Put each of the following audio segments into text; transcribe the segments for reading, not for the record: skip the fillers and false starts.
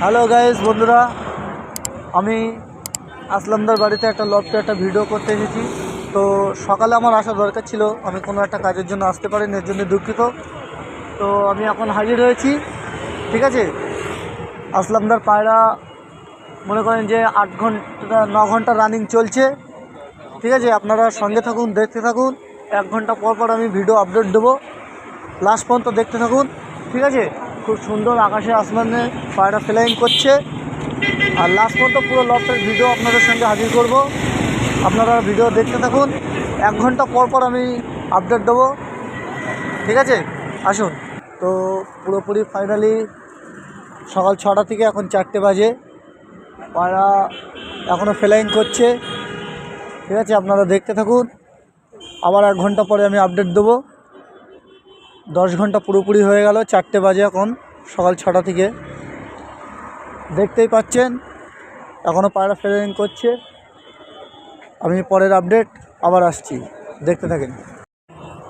Hello guys বন্ধুরা, আমি আসলামদার বাড়িতে একটা লফটে একটা ভিডিও করতে এসেছি। তো সকালে আমার আসা দরকার ছিল, আমি কোনো একটা কাজের জন্য আসতে পারিনি, এর জন্য দুঃখিত। তো আমি এখন হাজির হয়েছি, ঠিক আছে। আসলামদার পায়রা মনে করেন যে 8-9 ঘন্টা রানিং চলছে, ঠিক আছে। আপনারা সঙ্গে থাকুন, দেখতে থাকুন। 1 ঘন্টা পর পর আমি ভিডিও আপডেট দেবো, লাস্ট পর্যন্ত দেখতে থাকুন, ঠিক আছে। খুব সুন্দর আকাশে আসমানে পায়রা ফ্লাইং করছে, আর লাস্ট পর্যন্ত পুরো লফটের ভিডিও আপনাদের সঙ্গে হাজির করব। আপনারা ভিডিও দেখতে থাকুন, 1 ঘন্টা পর পর আমি আপডেট দেবো, ঠিক আছে। আসুন। তো পুরোপুরি ফাইনালি সকাল 6টা থেকে এখন 4টে বাজে, পায়রা এখনও ফ্লাইং করছে, ঠিক আছে। আপনারা দেখতে থাকুন, আবার 1 ঘন্টা পরে আমি আপডেট দেবো। 10 ঘন্টা পুরোপুরি হয়ে গেল, 4টে বাজে এখন, সকাল 6টা থেকে দেখতেই পাচ্ছেন এখনও পায়রা ফ্লাইং করছে। আমি পরের আপডেট আবার আসছি, দেখতে থাকেন।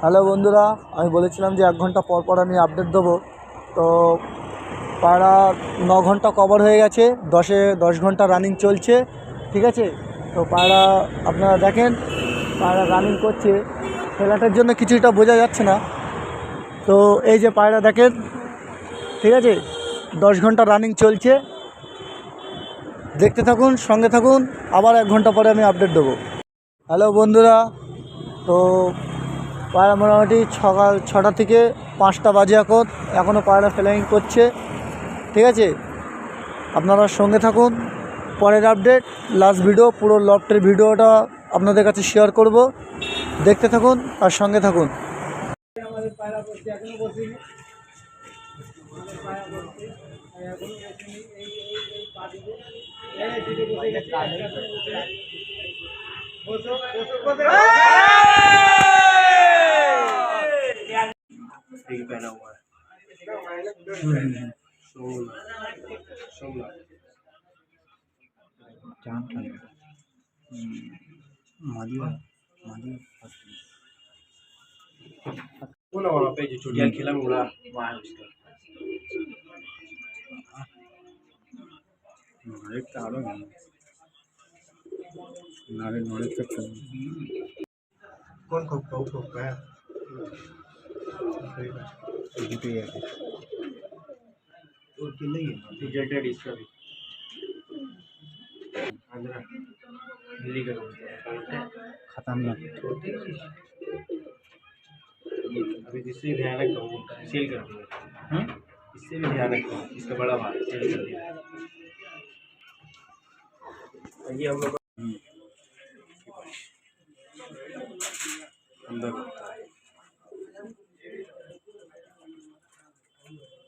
হ্যালো বন্ধুরা, আমি বলেছিলাম যে 1 ঘন্টা পর পর আমি আপডেট দেবো। তো পায়রা 9 ঘন্টা কভার হয়ে গেছে, 10 ঘন্টা রানিং চলছে, ঠিক আছে। তো পায়রা আপনারা দেখেন, পায়রা রানিং করছে, ফ্ল্যাটের জন্য কিছুটা বোঝা যাচ্ছে না। তো এই যে পায়রা দেখেন, ঠিক আছে, 10 ঘন্টা রানিং চলছে, দেখতে থাকুন, সঙ্গে থাকুন, আবার 1 ঘন্টা পরে আমি আপডেট দেবো। হ্যালো বন্ধুরা, তো পায়রা মোটামুটি সকাল 6টা থেকে 5টা বাজে এখনও পায়রা ফ্লাইং করছে, ঠিক আছে। আপনারা সঙ্গে থাকুন, পরের আপডেট লাস্ট ভিডিও, পুরো লফটের ভিডিওটা আপনাদের কাছে শেয়ার করব, দেখতে থাকুন আর সঙ্গে থাকুন। पहना हुआ है वहाँ पे जो चुटिया खेला मुड़ा वहाँ है उसका कौन खोप है रिजल्टेड इसका भी दिल्ली का खतरनाक। अभी इससे ध्यान रखता हूँ, सेल कर दूँगा। इससे भी ध्यान रखता हूँ, इसका बड़ा भाग सेल कर दिया। ये हम लोग अंदर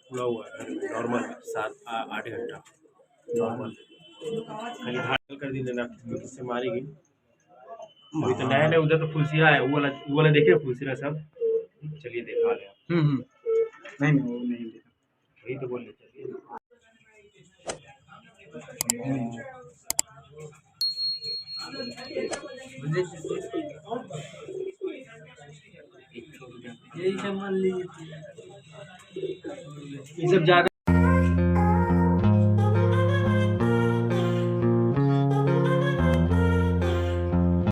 पूरा हुआ है नॉर्मल 7-8 घंटा नॉर्मल, खाली हार्ड कर दी देना क्योंकि इससे मारेगी। अभी तो नया नया उधर तो फुलसिया है, वो वाला देखे फुलसिया सब, चलिए देखा ले। नहीं वो नहीं देखा, वही तो बोल रहे चलिए। यही सब मान लीजिए, ये सब ज्यादा